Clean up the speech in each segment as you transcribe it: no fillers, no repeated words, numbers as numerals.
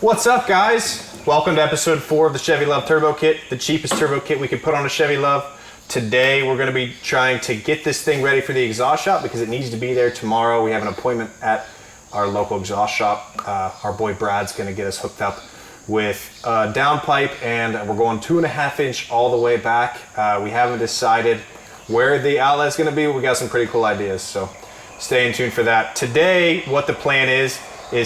What's up, guys? Welcome to episode 4 of the Chevy LUV Turbo Kit, the cheapest turbo kit we could put on a Chevy LUV. Today, we're going to be trying to get this thing ready for the exhaust shop because it needs to be there tomorrow. We have an appointment at our local exhaust shop. Our boy Brad's going to get us hooked up with a downpipe, and we're going 2.5 inch all the way back. We haven't decided where the outlet's going to be. We got some pretty cool ideas, so stay in tune for that. Today, what the plan is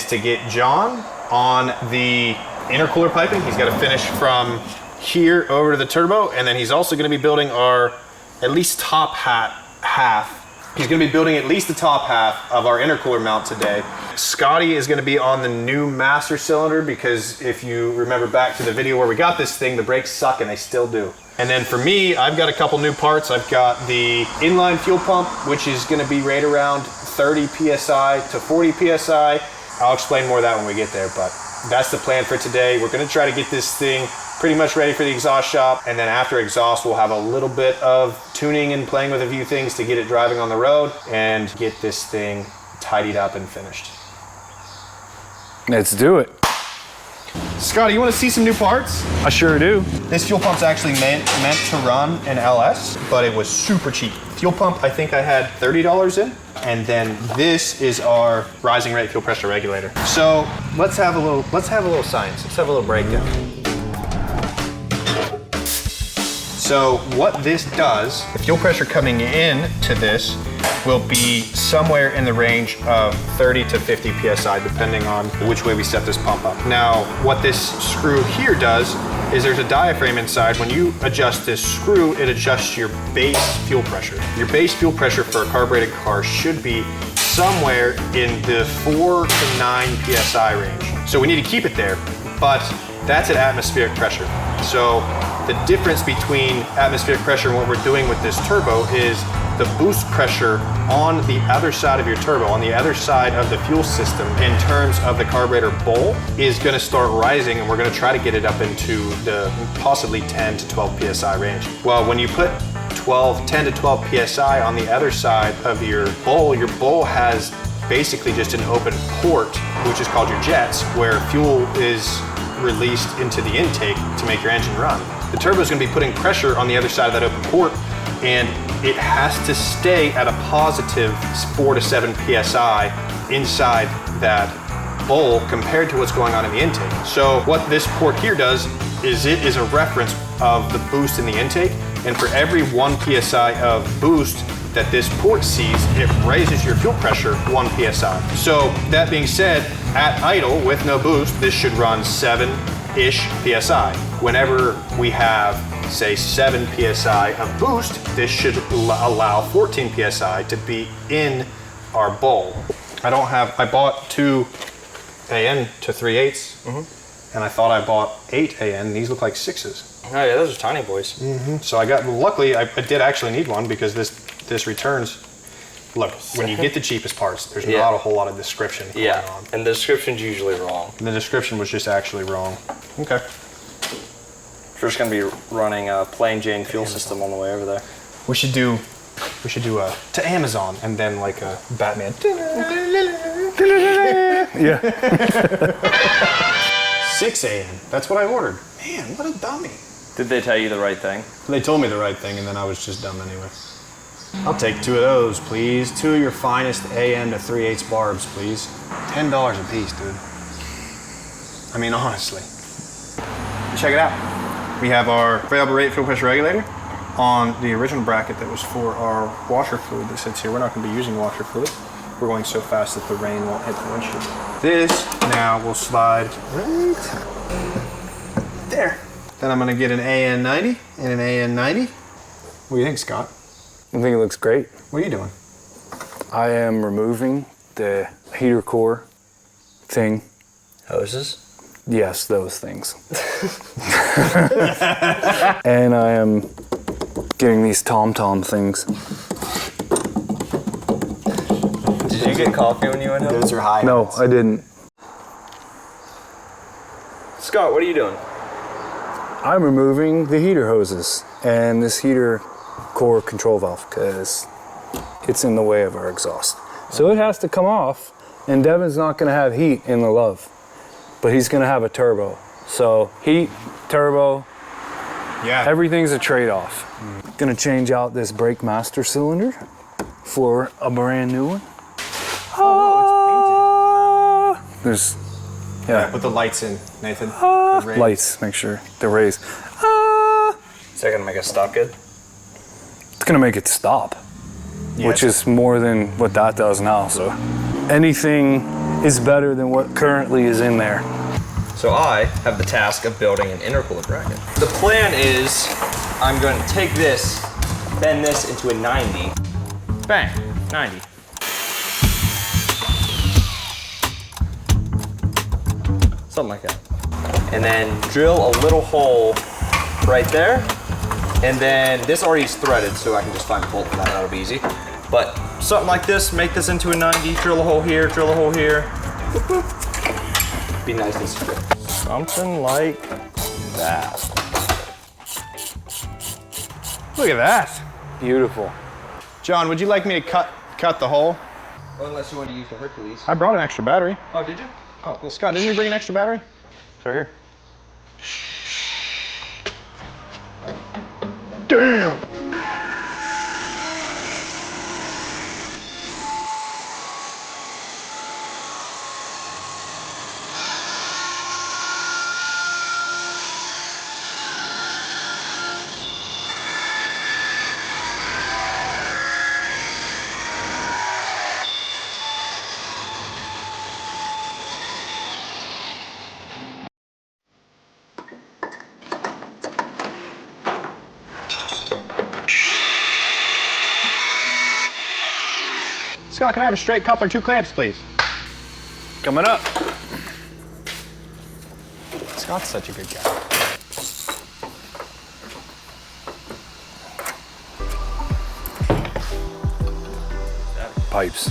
to get John on the intercooler piping. He's got to finish from here over to the turbo, and then he's also going to be building our at least top half. He's going to be building at least the top half of our intercooler mount today. Scotty is going to be on the new master cylinder because if you remember back to the video where we got this thing, the brakes suck and they still do. And then for me, I've got a couple new parts. I've got the inline fuel pump, which is going to be right around 30 PSI to 40 PSI. I'll explain more of that when we get there, but that's the plan for today. We're going to try to get this thing pretty much ready for the exhaust shop, and then after exhaust, we'll have a little bit of tuning and playing with a few things to get it driving on the road and get this thing tidied up and finished. Let's do it. Scotty, you want to see some new parts? I sure do. This fuel pump's actually meant to run an LS, but it was super cheap. Fuel pump, I think I had $30 in. And then this is our rising rate fuel pressure regulator. So let's have a little science. Let's have a little breakdown. So what this does, the fuel pressure coming in to this will be somewhere in the range of 30 to 50 PSI, depending on which way we set this pump up. Now, what this screw here does is there's a diaphragm inside. When you adjust this screw, it adjusts your base fuel pressure. Your base fuel pressure for a carbureted car should be somewhere in the 4 to 9 PSI range. So we need to keep it there, but that's at atmospheric pressure. So the difference between atmospheric pressure and what we're doing with this turbo is the boost pressure on the other side of your turbo, on the other side of the fuel system, in terms of the carburetor bowl, is going to start rising, and we're going to try to get it up into the possibly 10 to 12 PSI range. Well, when you put 10 to 12 PSI on the other side of your bowl has basically just an open port, which is called your jets, where fuel is released into the intake to make your engine run. The turbo is going to be putting pressure on the other side of that open port, and it has to stay at a positive 4 to 7 PSI inside that bowl compared to what's going on in the intake. So what this port here does is it is a reference of the boost in the intake, and for every 1 PSI of boost that this port sees, it raises your fuel pressure 1 PSI. So that being said, at idle with no boost, this should run 7-ish PSI. Whenever we have, say, 7 PSI of boost, this should allow 14 PSI to be in our bowl. I bought 2 AN to 3/8, and I thought I bought 8 AN. These look like 6s. Oh yeah, those are tiny boys. So luckily I did actually need one because this returns. Look, when you get the cheapest parts, there's not a whole lot of description going on. And the description's usually wrong. And the description was just actually wrong. Okay. We're just gonna be running a plain Jane fuel system on the way over there. We should do a to Amazon and then like a Batman. Yeah. 6 AN. That's what I ordered. Man, what a dummy. Did they tell you the right thing? They told me the right thing, and then I was just dumb anyway. I'll take 2 of those, please. 2 of your finest AN to 3/8 barbs, please. $10 a piece, dude. I mean, honestly. Check it out. We have our variable rate fuel pressure regulator on the original bracket that was for our washer fluid that sits here. We're not going to be using washer fluid. We're going so fast that the rain won't hit the windshield. This now will slide right there. Then I'm going to get an AN90 and an AN90. What do you think, Scott? I think it looks great. What are you doing? I am removing the heater core thing. Hoses? Yes, those things. And I am getting these TomTom things. Did you get coffee when you went home? Those are high. No, I didn't. Scott, what are you doing? I'm removing the heater hoses and this heater core control valve because it's in the way of our exhaust. So it has to come off, and Devin's not going to have heat in the LUV. but he's gonna have a turbo. So heat, turbo, Yeah. everything's a trade-off. Gonna change out this brake master cylinder for a brand new one. There's, yeah, Put the lights in, Nathan. lights, make sure the rays. Is that gonna make it stop good? It's gonna make it stop, which is more than what that does now. So anything is better than what currently is in there. So I have the task of building an intercooler bracket. The plan is I'm going to take this, bend this into a 90. Bang, 90. Something like that. And then drill a little hole right there. And then this already is threaded, so I can just find a bolt for that, that'll be easy. But something like this, make this into a 90, drill a hole here, drill a hole here. Boop, boop. Be nice and secure. Something like that. Look at that. Beautiful. John, would you like me to cut the hole? Well, unless you want to use the Hercules. I brought an extra battery. Oh, did you? Oh, Well, Scott, didn't you bring an extra battery? it's right here. Damn. Scott, can I have a straight coupler, 2 clamps, please? Coming up. Scott's such a good guy. Pipes.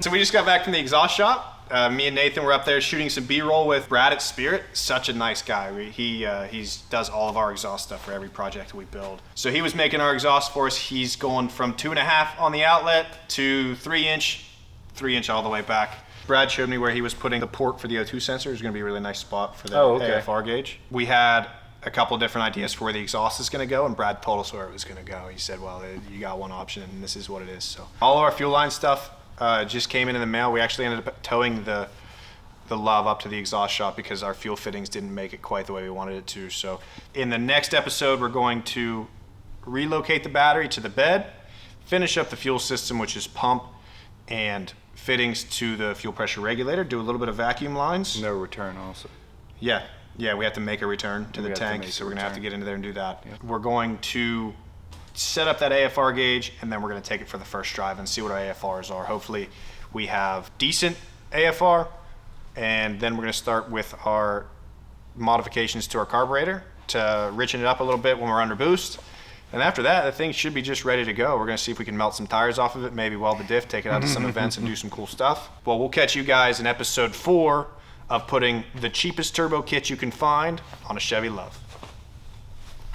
So we just got back from the exhaust shop. Me and Nathan were up there shooting some B-roll with Brad at Spirit. Such a nice guy. He does all of our exhaust stuff for every project we build. So he was making our exhaust for us. He's going from 2.5 on the outlet to 3-inch, 3-inch all the way back. Brad showed me where he was putting the port for the O2 sensor. It's going to be a really nice spot for the AFR gauge. We had a couple of different ideas for where the exhaust is going to go, and Brad told us where it was going to go. He said, well, you got one option, and this is what it is. So all of our fuel line stuff just came in the mail. We actually ended up towing the LUV up to the exhaust shop because our fuel fittings didn't make it quite the way we wanted it to. So in the next episode, we're going to relocate the battery to the bed, finish up the fuel system, which is pump and fittings to the fuel pressure regulator, do a little bit of vacuum lines. No return also. Yeah, we have to make a return to the tank, so we're gonna have to get into there and do that. Yep. We're going to set up that AFR gauge, and then we're gonna take it for the first drive and see what our AFRs are. Hopefully we have decent AFR, and then we're gonna start with our modifications to our carburetor to richen it up a little bit when we're under boost. And after that, the thing should be just ready to go. We're gonna see if we can melt some tires off of it, maybe weld the diff, take it out to some events and do some cool stuff. Well, we'll catch you guys in episode 4 of putting the cheapest turbo kit you can find on a Chevy LUV.